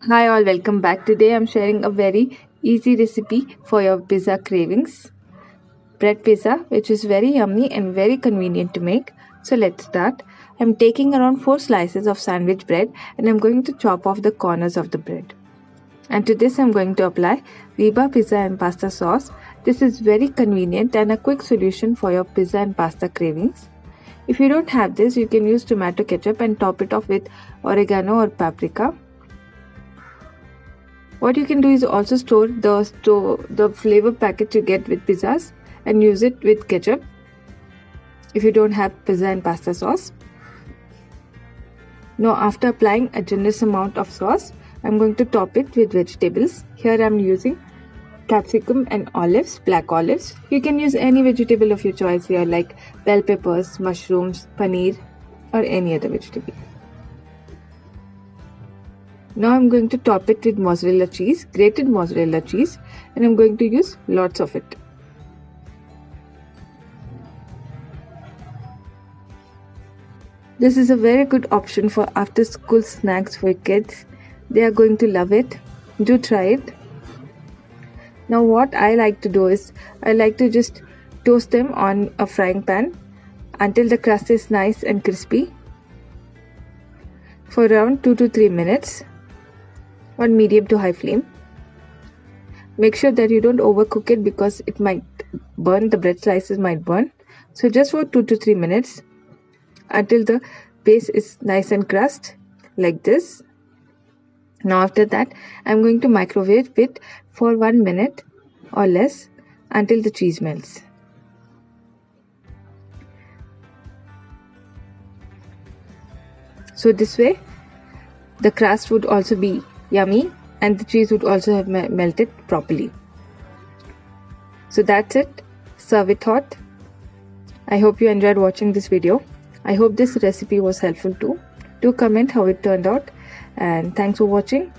Hi all, welcome back. Today I'm sharing a very easy recipe for your pizza cravings. Bread pizza, which is very yummy and very convenient to make. So let's start. I'm taking around 4 slices of sandwich bread and I'm going to chop off the corners of the bread. And to this I'm going to apply Viva pizza and pasta sauce. This is very convenient and a quick solution for your pizza and pasta cravings. If you don't have this, you can use tomato ketchup and top it off with oregano or paprika. What you can do is also store the flavor packet you get with pizzas and use it with ketchup if you don't have pizza and pasta sauce. Now after applying a generous amount of sauce, I'm going to top it with vegetables. Here I'm using capsicum and olives, black olives. You can use any vegetable of your choice here like bell peppers, mushrooms, paneer or any other vegetable. Now I'm going to top it with mozzarella cheese, grated mozzarella cheese, and I'm going to use lots of it. This is a very good option for after school snacks for kids. They are going to love it. Do try it. Now what I like to do is I like to just toast them on a frying pan until the crust is nice and crispy for around 2 to 3 minutes on medium to high flame. Make sure that you don't overcook it because it might burn, the bread slices might burn. So just for 2 to 3 minutes until the base is nice and crust like this. Now after that I'm going to microwave it for 1 minute or less until the cheese melts. So this way the crust would also be yummy and the cheese would also have melted properly. So that's it. Serve it hot. I hope you enjoyed watching this video. I hope this recipe was helpful too. Do comment how it turned out and thanks for watching.